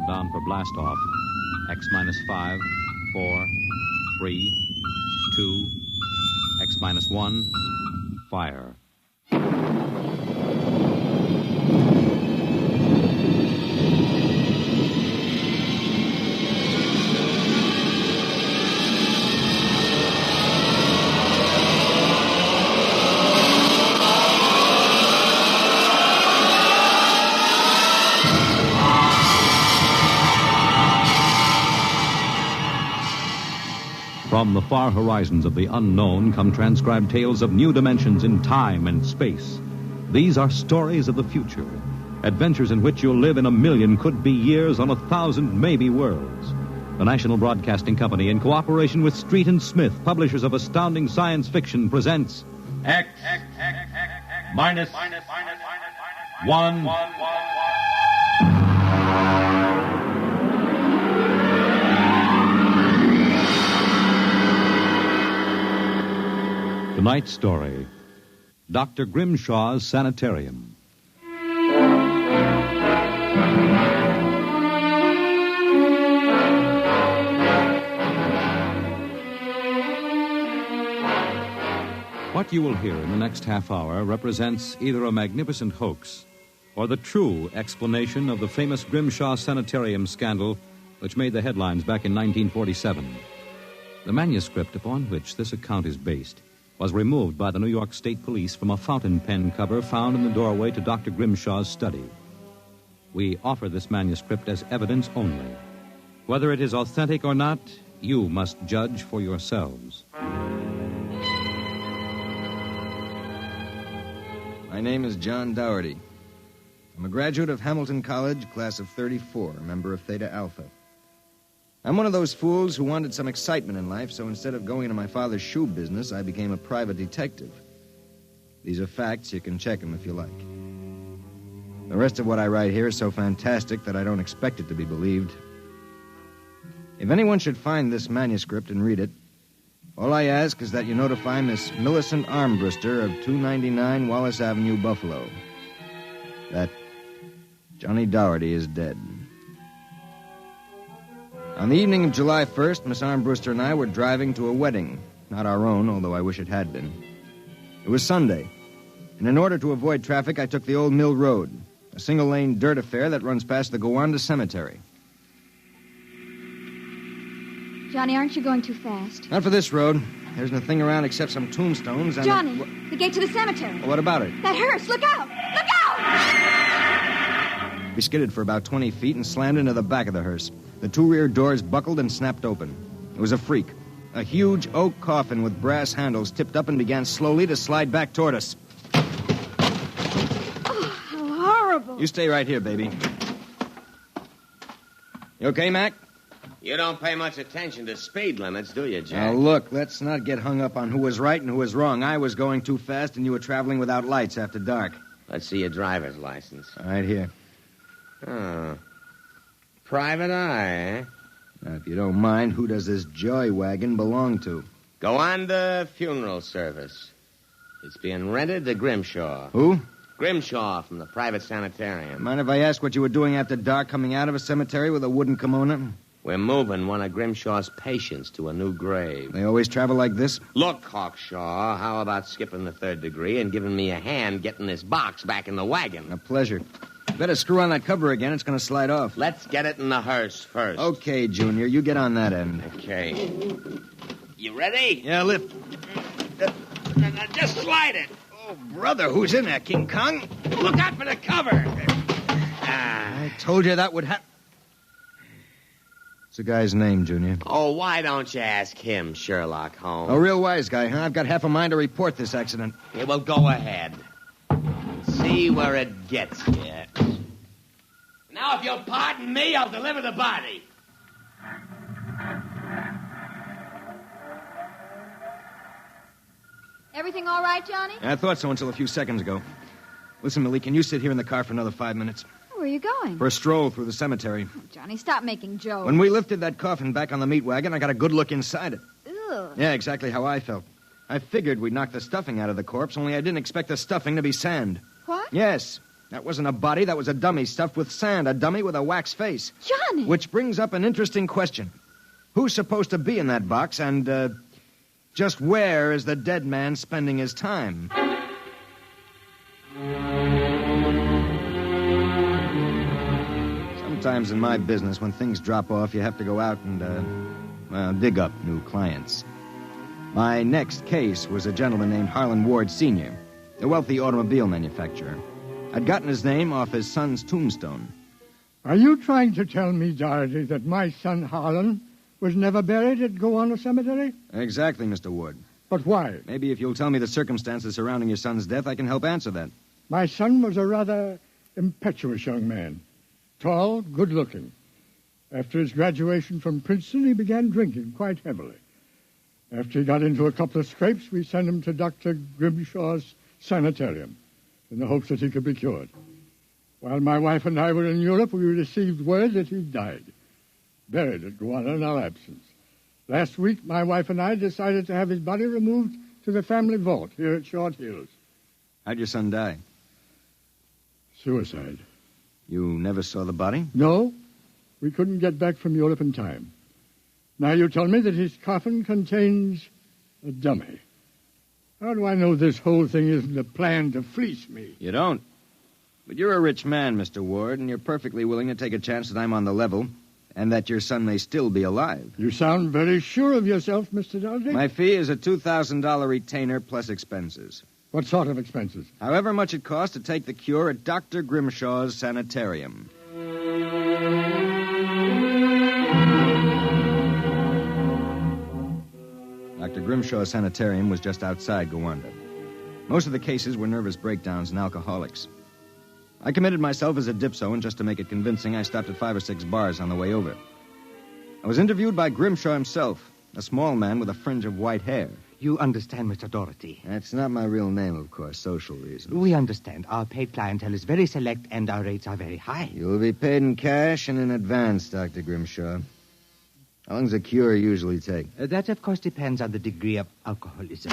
countdown for blast-off. X minus 5, 4, 3, 2, X minus 1, fire. From the far horizons of the unknown come transcribed tales of new dimensions in time and space. These are stories of the future, adventures in which you'll live in 1,000,000 could-be years on 1,000 maybe worlds. The National Broadcasting Company, in cooperation with Street and Smith, publishers of astounding science fiction, presents X minus 1. Tonight's story, Dr. Grimshaw's Sanitorium. What you will hear in the next half hour represents either a magnificent hoax or the true explanation of the famous Grimshaw Sanitorium scandal which made the headlines back in 1947. The manuscript upon which this account is based was removed by the New York State Police from a fountain pen cover found in the doorway to Dr. Grimshaw's study. We offer this manuscript as evidence only. Whether it is authentic or not, you must judge for yourselves. My name is John Dougherty. I'm a graduate of Hamilton College, class of 34, a member of Theta Alpha. I'm one of those fools who wanted some excitement in life, so instead of going into my father's shoe business, I became a private detective. These are facts. You can check them if you like. The rest of what I write here is so fantastic that I don't expect it to be believed. If anyone should find this manuscript and read it, all I ask is that you notify Miss Millicent Armbruster of 299 Wallace Avenue, Buffalo, that Johnny Dougherty is dead. On the evening of July 1st, Miss Armbruster and I were driving to a wedding. Not our own, although I wish it had been. It was Sunday, and in order to avoid traffic, I took the Old Mill Road, a single-lane dirt affair that runs past the Gowanda Cemetery. Johnny, aren't you going too fast? Not for this road. There isn't a thing around except some tombstones and... Johnny, the gate to the cemetery. Well, what about it? That hearse, look out! Look out! We skidded for about 20 feet and slammed into the back of the hearse. The two rear doors buckled and snapped open. It was a freak. A huge oak coffin with brass handles tipped up and began slowly to slide back toward us. Oh, how horrible. You stay right here, baby. You okay, Mac? You don't pay much attention to speed limits, do you, Jack? Now, look, let's not get hung up on who was right and who was wrong. I was going too fast, and you were traveling without lights after dark. Let's see your driver's license. Right here. Oh. Private eye, eh? Now, if you don't mind, who does this joy wagon belong to? Gowanda Funeral Service. It's being rented to Grimshaw. Who? Grimshaw from the private sanitarium. Mind if I ask what you were doing after dark coming out of a cemetery with a wooden kimono? We're moving one of Grimshaw's patients to a new grave. They always travel like this? Look, Hawkshaw, how about skipping the 3rd degree and giving me a hand getting this box back in the wagon? A pleasure. Better screw on that cover again. It's going to slide off. Let's get it in the hearse first. Okay, Junior. You get on that end. Okay. You ready? Yeah, lift. Now just slide it. Oh, brother, who's in there, King Kong? Look out for the cover. I told you that would happen. What's the guy's name, Junior? Oh, why don't you ask him, Sherlock Holmes? A real wise guy, huh? I've got half a mind to report this accident. Yeah, well, go ahead. See where it gets you. Now, if you'll pardon me, I'll deliver the body. Everything all right, Johnny? I thought so until a few seconds ago. Listen, Millie, can you sit here in the car for another 5 minutes? Where are you going? For a stroll through the cemetery. Oh, Johnny, stop making jokes. When we lifted that coffin back on the meat wagon, I got a good look inside it. Ugh. Yeah, exactly how I felt. I figured we'd knock the stuffing out of the corpse, only I didn't expect the stuffing to be sand. What? Yes. That wasn't a body, that was a dummy stuffed with sand, a dummy with a wax face. Johnny! Which brings up an interesting question. Who's supposed to be in that box, and, just where is the dead man spending his time? Sometimes in my business, when things drop off, you have to go out and, dig up new clients. My next case was a gentleman named Harlan Ward Sr., a wealthy automobile manufacturer. I'd gotten his name off his son's tombstone. Are you trying to tell me, Doherty, that my son Harlan was never buried at Gowanna Cemetery? Exactly, Mr. Ward. But why? Maybe if you'll tell me the circumstances surrounding your son's death, I can help answer that. My son was a rather impetuous young man. Tall, good-looking. After his graduation from Princeton, he began drinking quite heavily. After he got into a couple of scrapes, we sent him to Dr. Grimshaws' Sanitorium in the hopes that he could be cured. While my wife and I were in Europe, we received word that he died, buried at Gowanna in our absence. Last week, my wife and I decided to have his body removed to the family vault here at Short Hills. How'd your son die? Suicide. You never saw the body? No, we couldn't get back from Europe in time. Now you tell me that his coffin contains a dummy. How do I know this whole thing isn't a plan to fleece me? You don't. But you're a rich man, Mr. Ward, and you're perfectly willing to take a chance that I'm on the level and that your son may still be alive. You sound very sure of yourself, Mr. Doherty. My fee is a $2,000 retainer plus expenses. What sort of expenses? However much it costs to take the cure at Dr. Grimshaw's Sanitorium. Dr. Grimshaw's Sanitorium was just outside Gowanna. Most of the cases were nervous breakdowns and alcoholics. I committed myself as a dipso, and just to make it convincing, I stopped at 5 or 6 bars on the way over. I was interviewed by Grimshaw himself, a small man with a fringe of white hair. You understand, Mr. Doherty. That's not my real name, of course, social reasons. We understand. Our paid clientele is very select, and our rates are very high. You'll be paid in cash and in advance, Dr. Grimshaw. How long does a cure usually take? That, of course, depends on the degree of alcoholism.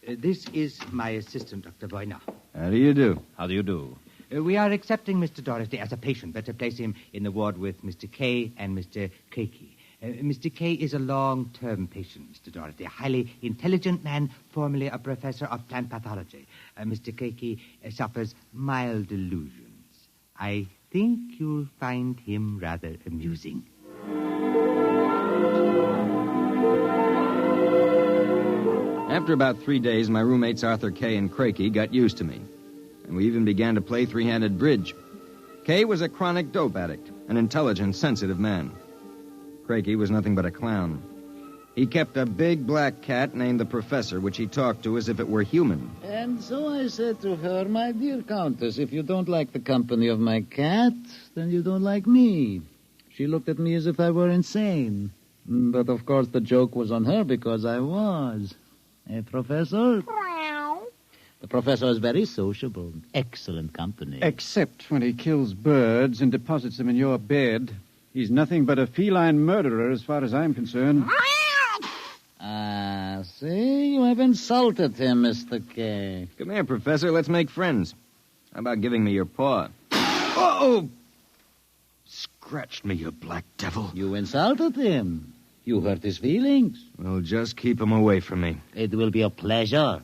This is my assistant, Dr. Boyner. How do you do? How do you do? We are accepting Mr. Doherty as a patient. Better place him in the ward with Mr. K and Mr. Keiki. Mr. K is a long-term patient, Mr. Doherty, a highly intelligent man, formerly a professor of plant pathology. Mr. Keiki suffers mild delusions. I think you'll find him rather amusing. After about 3 days, my roommates Arthur Kay and Crakey got used to me. And we even began to play three-handed bridge. Kay was a chronic dope addict, an intelligent, sensitive man. Crakey was nothing but a clown. He kept a big black cat named the Professor, which he talked to as if it were human. And so I said to her, my dear Countess, if you don't like the company of my cat, then you don't like me. She looked at me as if I were insane. But, of course, the joke was on her because I was. Professor? The professor is very sociable. Excellent company. Except when he kills birds and deposits them in your bed. He's nothing but a feline murderer as far as I'm concerned. See? You have insulted him, Mr. K. Come here, Professor. Let's make friends. How about giving me your paw? Oh! Scratched me, you black devil. You insulted him. You hurt his feelings. Well, just keep him away from me. It will be a pleasure.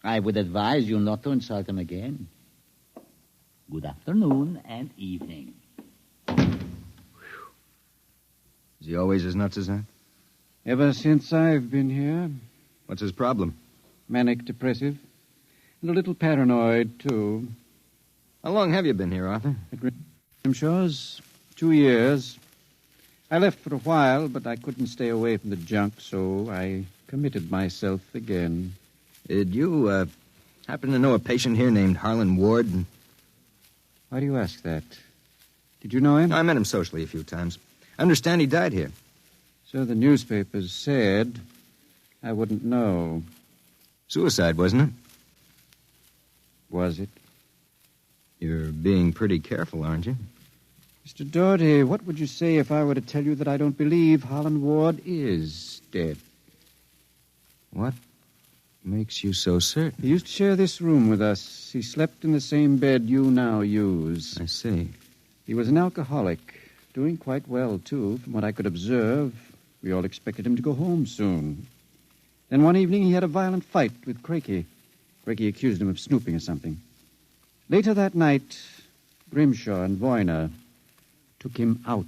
I would advise you not to insult him again. Good afternoon and evening. Is he always as nuts as that? Ever since I've been here. What's his problem? Manic depressive. And a little paranoid, too. How long have you been here, Arthur? At Grimshaws, 2 years. I left for a while, but I couldn't stay away from the junk, so I committed myself again. Did you, happen to know a patient here named Harlan Ward? Why do you ask that? Did you know him? I met him socially a few times. I understand he died here. So the newspapers said. I wouldn't know. Suicide, wasn't it? Was it? You're being pretty careful, aren't you? Mr. Doherty, what would you say if I were to tell you that I don't believe Harlan Ward is dead? What? makes you so certain? He used to share this room with us. He slept in the same bed you now use. I see. He was an alcoholic, doing quite well, too, from what I could observe. We all expected him to go home soon. Then one evening he had a violent fight with Crakey. Crakey accused him of snooping or something. Later that night, Grimshaw and Voyner took him out.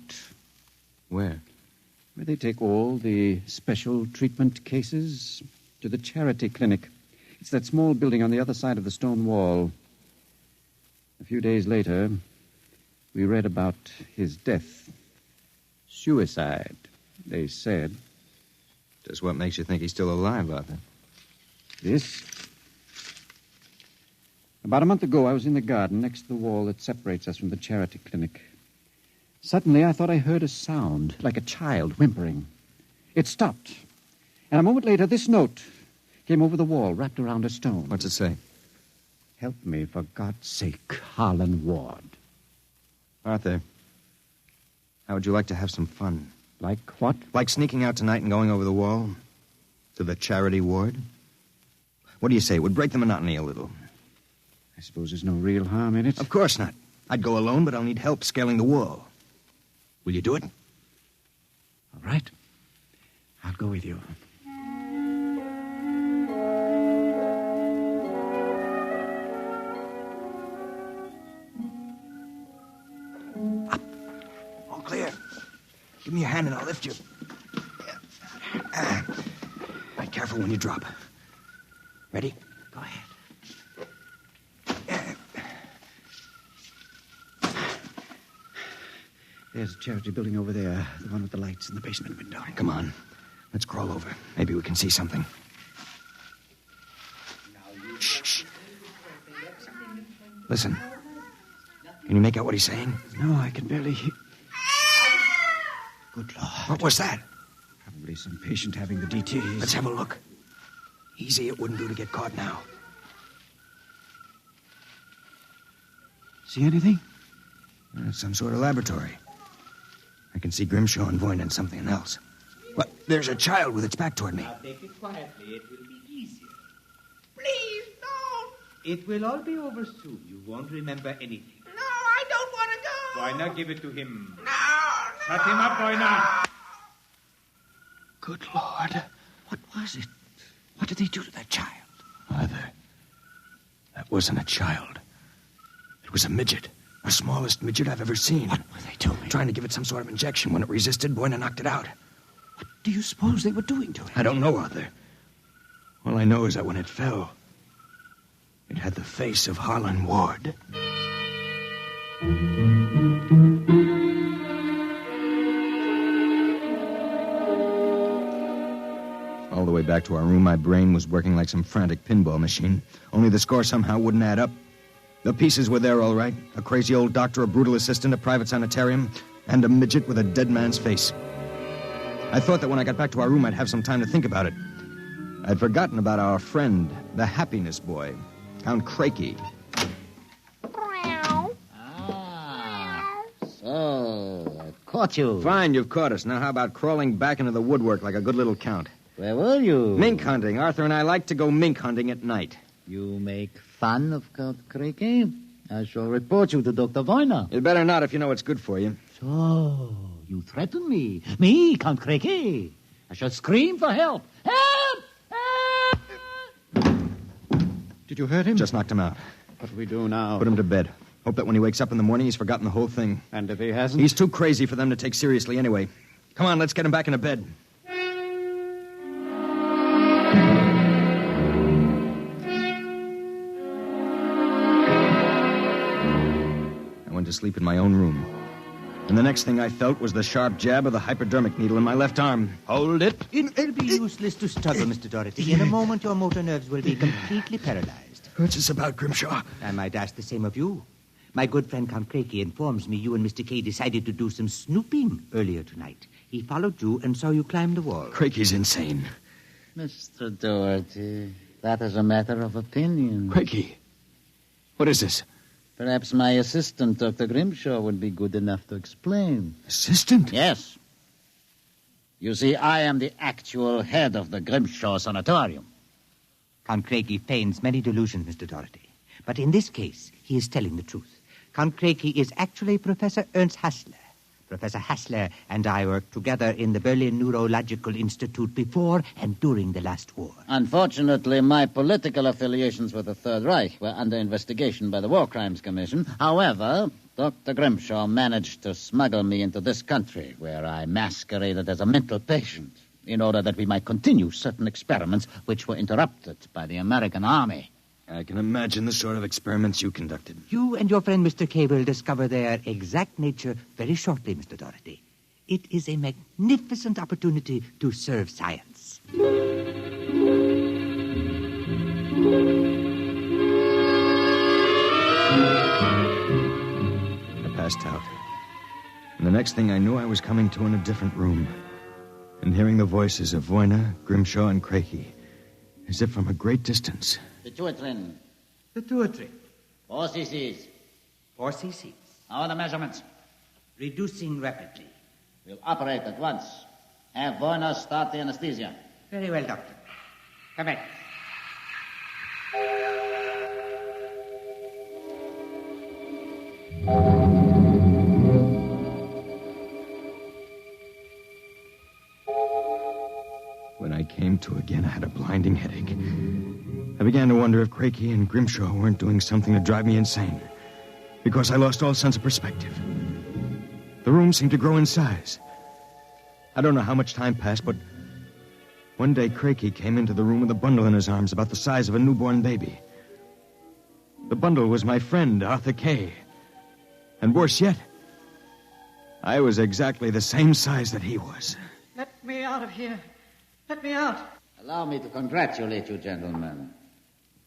Where? Where they take all the special treatment cases to the charity clinic. It's that small building on the other side of the stone wall. A few days later, we read about his death. Suicide, they said. Just what makes you think he's still alive, Arthur? This? About a month ago, I was in the garden next to the wall that separates us from the charity clinic. Suddenly, I thought I heard a sound, like a child whimpering. It stopped. And a moment later, this note came over the wall, wrapped around a stone. What's it say? Help me, for God's sake, Harlan Ward. Arthur, how would you like to have some fun? Like what? Like sneaking out tonight and going over the wall to the charity ward? What do you say? It would break the monotony a little. I suppose there's no real harm in it. Of course not. I'd go alone, but I'll need help scaling the wall. Will you do it? All right. I'll go with you. Up. All clear. Give me your hand and I'll lift you. Be careful when you drop. Ready? Go ahead. There's a charity building over there, the one with the lights in the basement window. Come on. Let's crawl over. Maybe we can see something. Shh. Listen. Can you make out what he's saying? No, I can barely hear. Good Lord. What was that? Probably some patient having the DTs. Let's have a look. Easy, it wouldn't do to get caught now. See anything? Some sort of laboratory. I can see Grimshaw and Voyne and something else. What? There's a child with its back toward me. Now take it quietly. It will be easier. Please, don't. It will all be over soon. You won't remember anything. No, I don't want to go. Why not give it to him? No. Shut him up, boy, now. Good Lord. What was it? What did they do to that child? Arthur, that wasn't a child. It was a midget. The smallest midget I've ever seen. What were they doing? Trying to give it some sort of injection. When it resisted, Voyne knocked it out. What do you suppose they were doing to it? I don't know, Arthur. All I know is that when it fell, it had the face of Harlan Ward. All the way back to our room, my brain was working like some frantic pinball machine. Only the score somehow wouldn't add up. The pieces were there, all right. A crazy old doctor, a brutal assistant, a private sanitarium, and a midget with a dead man's face. I thought that when I got back to our room, I'd have some time to think about it. I'd forgotten about our friend, the happiness boy, Count Crakey. So, I caught you. Fine, you've caught us. Now how about crawling back into the woodwork like a good little count? Where were you? Mink hunting. Arthur and I like to go mink hunting at night. You make fun of Count Crakey? I shall report you to Dr. Voyner. You'd better not if you know it's good for you. So, you threaten me? Me, Count Crakey? I shall scream for help. Help! Help! Did you hurt him? Just knocked him out. What do we do now? Put him to bed. Hope that when he wakes up in the morning, he's forgotten the whole thing. And if he hasn't? He's too crazy for them to take seriously anyway. Come on, let's get him back into bed. To sleep in my own room. And the next thing I felt was the sharp jab of the hypodermic needle in my left arm. Hold it. It'll be useless to struggle, Mr. Doherty. In a moment, your motor nerves will be completely paralyzed. What's this about, Grimshaw? I might ask the same of you. My good friend Count Crakey informs me you and Mr. K decided to do some snooping earlier tonight. He followed you and saw you climb the wall. Crakey's insane. Mr. Doherty, that is a matter of opinion. Crakey, what is this? Perhaps my assistant, Dr. Grimshaw, would be good enough to explain. Assistant? Yes. You see, I am the actual head of the Grimshaw Sanatorium. Count Craigie feigns many delusions, Mr. Doherty. But in this case, he is telling the truth. Count Craigie is actually Professor Ernst Hassler. Professor Hassler and I worked together in the Berlin Neurological Institute before and during the last war. Unfortunately, my political affiliations with the Third Reich were under investigation by the War Crimes Commission. However, Dr. Grimshaw managed to smuggle me into this country, where I masqueraded as a mental patient in order that we might continue certain experiments which were interrupted by the American army. I can imagine the sort of experiments you conducted. You and your friend Mr. Kay will discover their exact nature very shortly, Mr. Doherty. It is a magnificent opportunity to serve science. I passed out. And the next thing I knew, I was coming to in a different room and hearing the voices of Voyna, Grimshaw, and Craigie, as if from a great distance. Pituitrin. Pituitary. 4 cc's. 4 cc's. How are the measurements? Reducing rapidly. We'll operate at once. Have Voyna start the anesthesia. Very well, Doctor. Come back. When I came to again, I had a blinding headache. I began to wonder if Craigie and Grimshaw weren't doing something to drive me insane, because I lost all sense of perspective. The room seemed to grow in size. I don't know how much time passed, but one day Craigie came into the room with a bundle in his arms about the size of a newborn baby. The bundle was my friend, Arthur Kay. And worse yet, I was exactly the same size that he was. Let me out of here. Let me out. Allow me to congratulate you, gentlemen.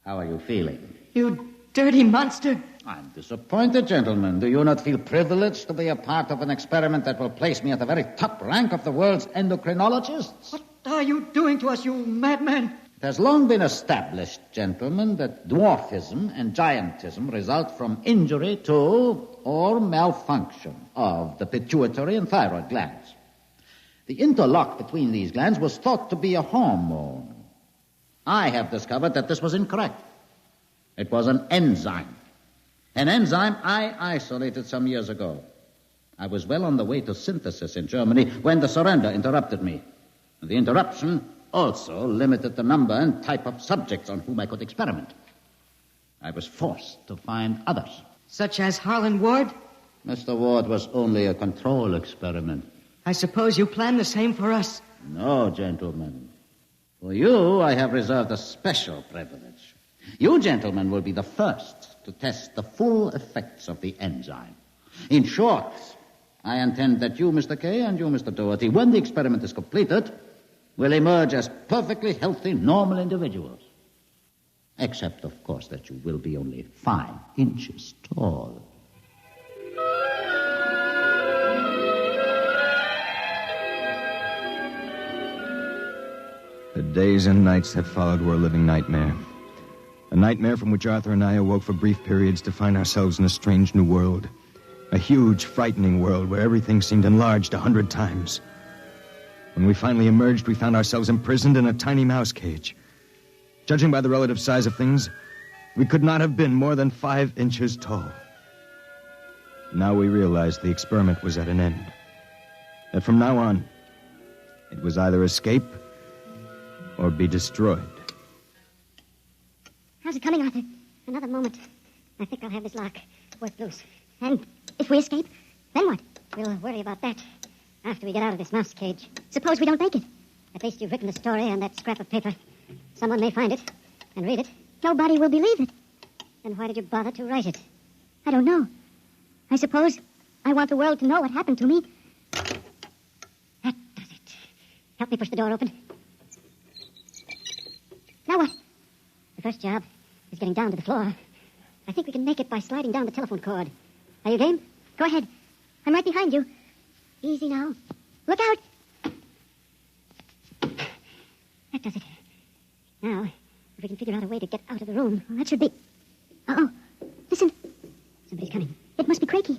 How are you feeling? You dirty monster. I'm disappointed, gentlemen. Do you not feel privileged to be a part of an experiment that will place me at the very top rank of the world's endocrinologists? What are you doing to us, you madman? It has long been established, gentlemen, that dwarfism and giantism result from injury to or malfunction of the pituitary and thyroid glands. The interlock between these glands was thought to be a hormone. I have discovered that this was incorrect. It was an enzyme. An enzyme I isolated some years ago. I was well on the way to synthesis in Germany when the surrender interrupted me. The interruption also limited the number and type of subjects on whom I could experiment. I was forced to find others. Such as Harlan Ward? Mr. Ward was only a control experiment. I suppose you planned the same for us. No, gentlemen. For you, I have reserved a special privilege. You, gentlemen, will be the first to test the full effects of the enzyme. In short, I intend that you, Mr. Kay, and you, Mr. Doherty, when the experiment is completed, will emerge as perfectly healthy, normal individuals. Except, of course, that you will be only 5 inches tall. The days and nights that followed were a living nightmare. A nightmare from which Arthur and I awoke for brief periods to find ourselves in a strange new world. A huge, frightening world where everything seemed enlarged 100 times. When we finally emerged, we found ourselves imprisoned in a tiny mouse cage. Judging by the relative size of things, we could not have been more than 5 inches tall. Now we realized the experiment was at an end. That from now on, it was either escape or be destroyed. How's it coming, Arthur? Another moment. I think I'll have this lock worked loose. And if we escape, then what? We'll worry about that after we get out of this mouse cage. Suppose we don't make it. At least you've written the story on that scrap of paper. Someone may find it and read it. Nobody will believe it. Then why did you bother to write it? I don't know. I suppose I want the world to know what happened to me. That does it. Help me push the door open. Now what? The first job is getting down to the floor. I think we can make it by sliding down the telephone cord. Are you game? Go ahead. I'm right behind you. Easy now. Look out! That does it. Now, if we can figure out a way to get out of the room, well, that should be... Uh-oh. Listen. Somebody's coming. It must be Craigie.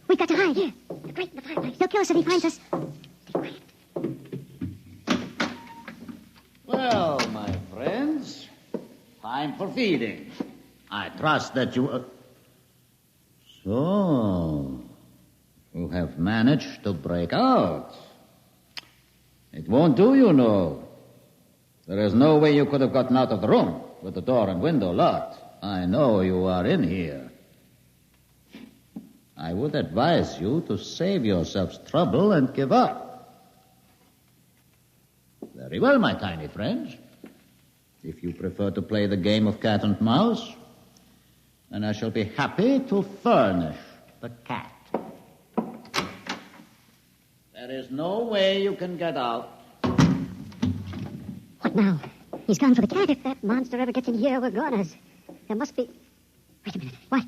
We've got to hide. Here. The grate in the fireplace. He'll kill us if he finds us. Stay quiet. Well, my friends, Time for feeding. I trust that you... So, you have managed to break out. It won't do, you know. There is no way you could have gotten out of the room with the door and window locked. I know you are in here. I would advise you to save yourselves trouble and give up. Very well, my tiny friends. If you prefer to play the game of cat and mouse, then I shall be happy to furnish the cat. There is no way you can get out. What now? He's gone for the cat. If that monster ever gets in here, we're goners. There must be... Wait a minute. What?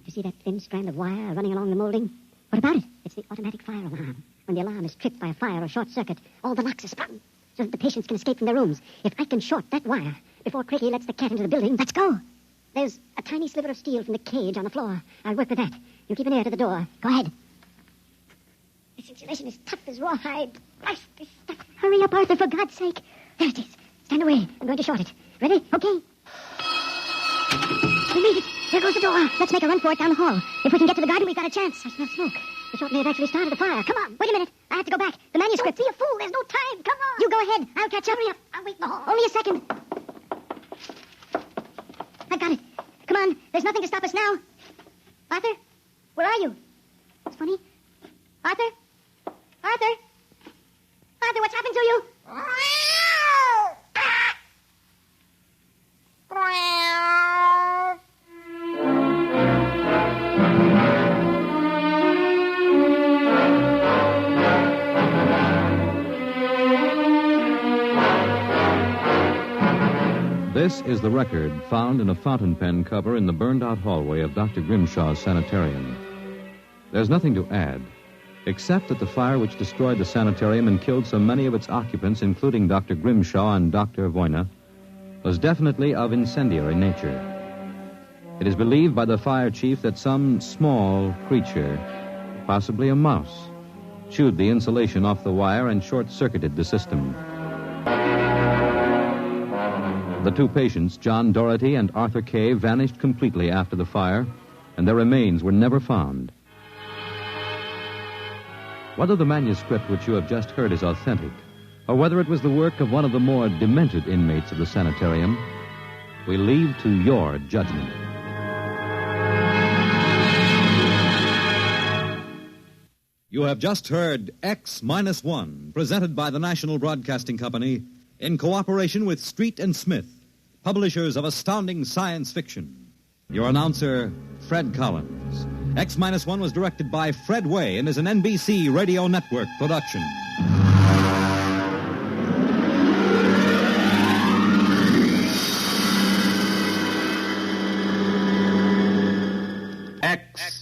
You see that thin strand of wire running along the molding? What about it? It's the automatic fire alarm. When the alarm is tripped by a fire or short circuit, all the locks are sprung so that the patients can escape from their rooms. If I can short that wire before Craigie lets the cat into the building, let's go. There's a tiny sliver of steel from the cage on the floor. I'll work with that. You keep an ear to the door. Go ahead. This insulation is tough as rawhide. This stuff. Hurry up, Arthur, for God's sake. There it is. Stand away. I'm going to short it. Ready? Okay. We made it. There goes the door. Let's make a run for it down the hall. If we can get to the garden, we've got a chance. I smell smoke. The short may have actually started a fire. Come on. Wait a minute. I have to go back. The manuscript. Don't be a fool. There's no time. Come on. You go ahead. I'll catch up. Hurry up. I'll wait in the hall. Only a second. I've got it. Come on. There's nothing to stop us now. Arthur? Where are you? It's funny. Arthur? Arthur? Arthur, what's happened to you? This is the record found in a fountain pen cover in the burned-out hallway of Dr. Grimshaw's Sanitorium. There's nothing to add, except that the fire which destroyed the sanitarium and killed so many of its occupants, including Dr. Grimshaw and Dr. Voyna, was definitely of incendiary nature. It is believed by the fire chief that some small creature, possibly a mouse, chewed the insulation off the wire and short-circuited the system. The two patients, John Doherty and Arthur Kay, vanished completely after the fire, and their remains were never found. Whether the manuscript which you have just heard is authentic, or whether it was the work of one of the more demented inmates of the sanitarium, we leave to your judgment. You have just heard X-1, presented by the National Broadcasting Company in cooperation with Street and Smith, publishers of astounding science fiction. Your announcer, Fred Collins. X-1 was directed by Fred Way and is an NBC Radio Network production. X-1.